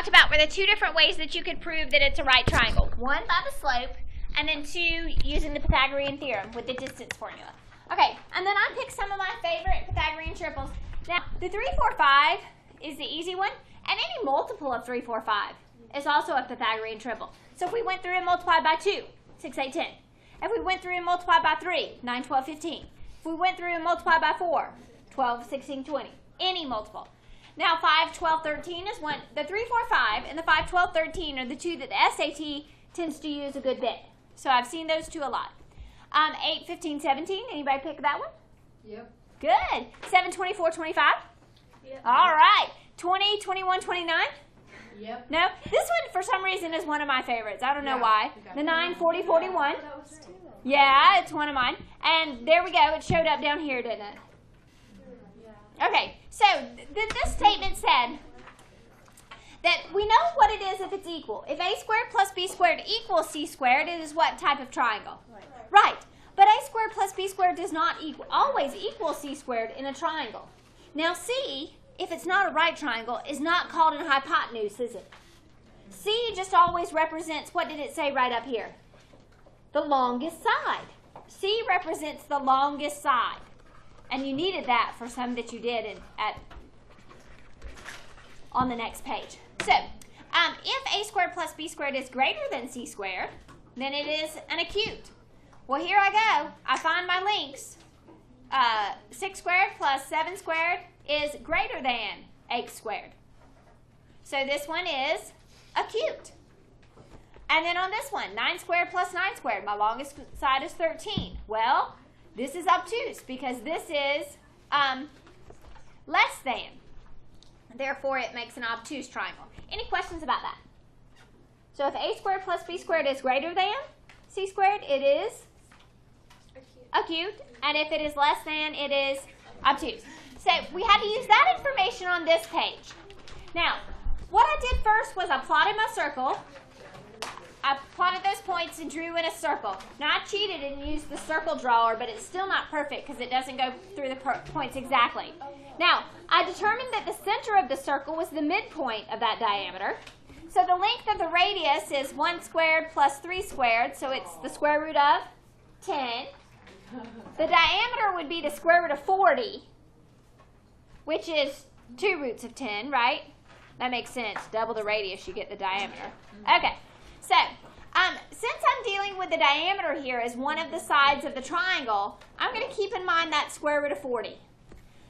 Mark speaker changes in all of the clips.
Speaker 1: talked about were the two different ways that you could prove that it's a right triangle. One by the slope, and then two using the Pythagorean theorem with the distance formula. Okay, and then I picked some of my favorite Pythagorean triples. Now, the 3, 4, 5 is the easy one, and any multiple of 3, 4, 5 is also a Pythagorean triple. So if we went through and multiplied by 2, 6, 8, 10. If we went through and multiplied by 3, 9, 12, 15. If we went through and multiplied by 4, 12, 16, 20. Any multiple. Now 5, 12, 13 is one. The 3, 4, 5 and the 5, 12, 13 are the two that the SAT tends to use a good bit. So I've seen those two a lot. 8, 15, 17. Anybody pick that one?
Speaker 2: Yep.
Speaker 1: Good. 7, 24, 25?
Speaker 2: Yep.
Speaker 1: All right. 20, 21, 29?
Speaker 2: Yep.
Speaker 1: No? This one, for some reason, is one of my favorites. I don't know why. The 9, 40, 41. Yeah, it's one of mine. And there we go. It showed up down here, didn't it? Okay. So this statement said that we know what it is if it's equal. If a squared plus b squared equals c squared, it is what type of triangle? Right. But a squared plus b squared does not always equal c squared in a triangle. Now c, if it's not a right triangle, is not called an hypotenuse, is it? C just always represents, what did it say right up here? The longest side. C represents the longest side. And you needed that for some that you did on the next page. So, if a squared plus b squared is greater than c squared, then it is an acute. Well, here I go. I find my links. 6 squared plus 7 squared is greater than 8 squared. So this one is acute. And then on this one, 9 squared plus 9 squared, my longest side is 13. Well, this is obtuse because this is less than. Therefore, it makes an obtuse triangle. Any questions about that? So if a squared plus b squared is greater than c squared, it is acute. And if it is less than, it is obtuse. So we had to use that information on this page. Now, what I did first was I plotted my circle. I plotted those points and drew in a circle. Now, I cheated and used the circle drawer, but it's still not perfect because it doesn't go through the points exactly. Now, I determined that the center of the circle was the midpoint of that diameter. So the length of the radius is 1 squared plus 3 squared, so it's the square root of 10. The diameter would be the square root of 40, which is 2 roots of 10, right? That makes sense. Double the radius, you get the diameter. Okay. So, since I'm dealing with the diameter here as one of the sides of the triangle, I'm going to keep in mind that square root of 40.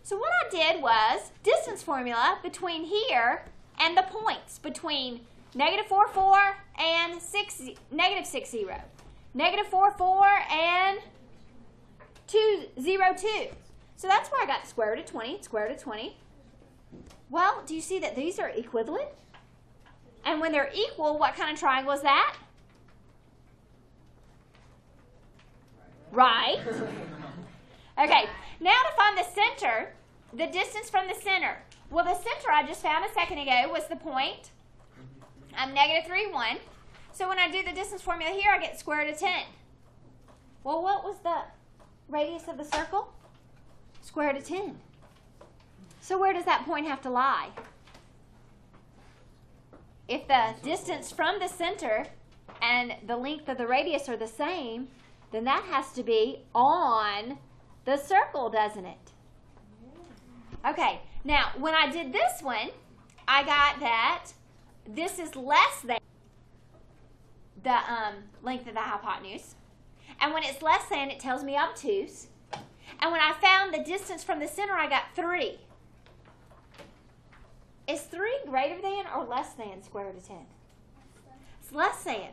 Speaker 1: So what I did was distance formula between here and the points between negative 4, 4 and negative 6, 0. Negative 4, 4 and 2, 0, 2. So that's where I got the square root of 20, square root of 20. Well, do you see that these are equivalent? And when they're equal, what kind of triangle is that? Right. Okay, now to find the center, the distance from the center. Well, the center I just found a second ago was the point. Negative 3, 1. So when I do the distance formula here, I get square root of 10. Well, what was the radius of the circle? Square root of 10. So where does that point have to lie? If the distance from the center and the length of the radius are the same, then that has to be on the circle, doesn't it? Okay, now when I did this one, I got that this is less than the length of the hypotenuse. And when it's less than, it tells me obtuse. And when I found the distance from the center, I got 3. Is 3 greater than or less than square root of 10? It's less than.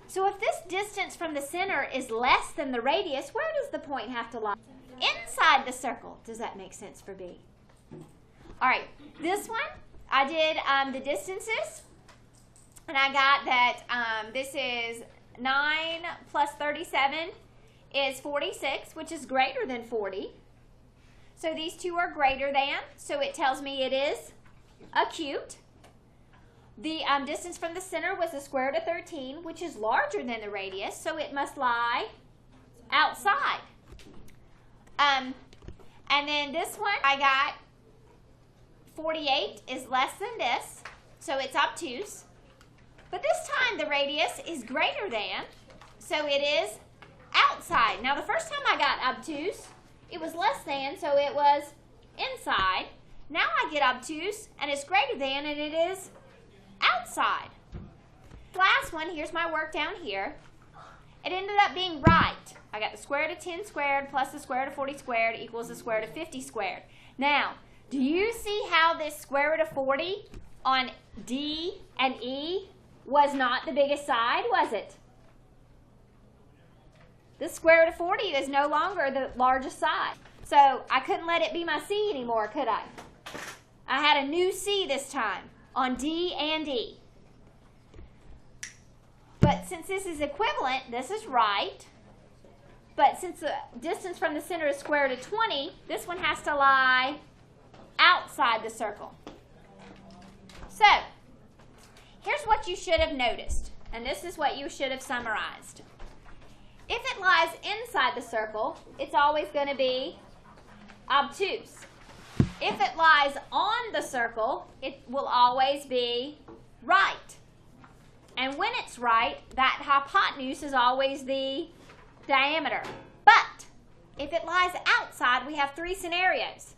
Speaker 1: So if this distance from the center is less than the radius, where does the point have to lie? Inside the circle. Does that make sense for B? All right, this one, I did the distances, and I got that this is 9 plus 37 is 46, which is greater than 40. So these two are greater than, so it tells me it is acute. The distance from the center was the square root of 13, which is larger than the radius, so it must lie outside. And then this one, I got 48 is less than this, so it's obtuse. But this time the radius is greater than, so it is outside. Now the first time I got obtuse, it was less than, so it was inside. Now I get obtuse, and it's greater than, and it is outside. Last one, here's my work down here. It ended up being right. I got the square root of 10 squared plus the square root of 40 squared equals the square root of 50 squared. Now, do you see how this square root of 40 on D and E was not the biggest side, was it? The square root of 40 is no longer the largest side. So I couldn't let it be my C anymore, could I? I had a new C this time on D and E. But since this is equivalent, this is right. But since the distance from the center is square root of 20, this one has to lie outside the circle. So, here's what you should have noticed. And this is what you should have summarized. If it lies inside the circle, it's always going to be obtuse. If it lies on the circle, it will always be right. And when it's right, that hypotenuse is always the diameter. But if it lies outside, we have three scenarios.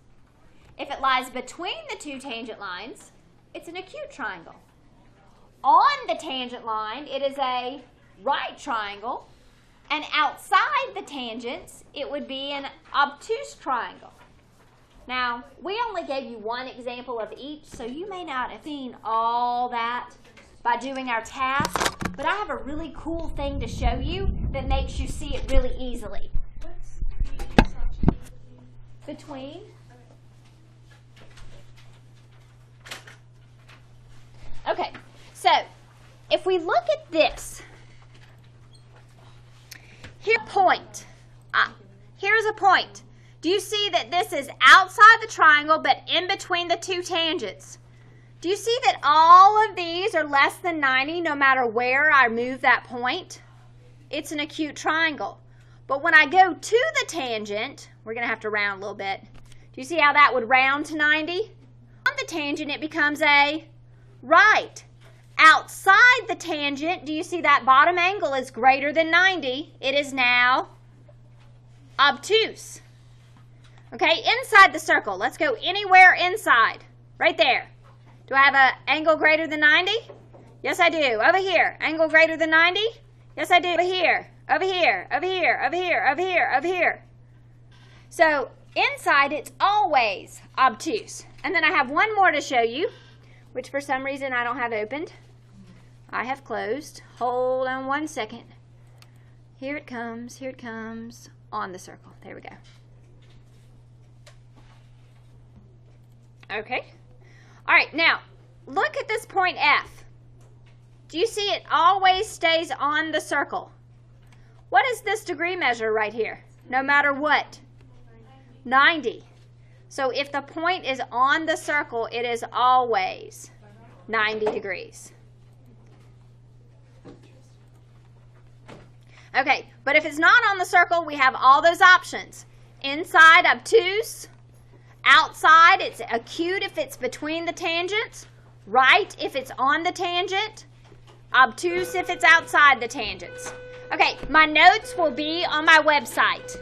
Speaker 1: If it lies between the two tangent lines, it's an acute triangle. On the tangent line, it is a right triangle. And outside the tangents, it would be an obtuse triangle. Now, we only gave you one example of each, so you may not have seen all that by doing our task, but I have a really cool thing to show you that makes you see it really easily. Between? Okay, so if we look at this, here's a point. Here's a point. Do you see that this is outside the triangle but in between the two tangents? Do you see that all of these are less than 90 no matter where I move that point? It's an acute triangle. But when I go to the tangent, we're going to have to round a little bit. Do you see how that would round to 90? On the tangent, it becomes a right. Outside the tangent, do you see that bottom angle is greater than 90? It is now obtuse. Okay, inside the circle. Let's go anywhere inside. Right there. Do I have an angle greater than 90? Yes, I do. Over here. Angle greater than 90? Yes, I do. Over here. Over here. Over here. Over here. Over here. Over here. So, inside, it's always obtuse. And then I have one more to show you, which for some reason I don't have opened. I have closed. Hold on one second. Here it comes. Here it comes. On the circle. There we go. Okay. All right, now, look at this point F. Do you see it always stays on the circle? What is this degree measure right here? No matter what? 90. So if the point is on the circle, it is always 90 degrees. Okay, but if it's not on the circle, we have all those options. Inside, obtuse. Outside, it's acute if it's between the tangents. Right if it's on the tangent. Obtuse if it's outside the tangents. Okay, my notes will be on my website.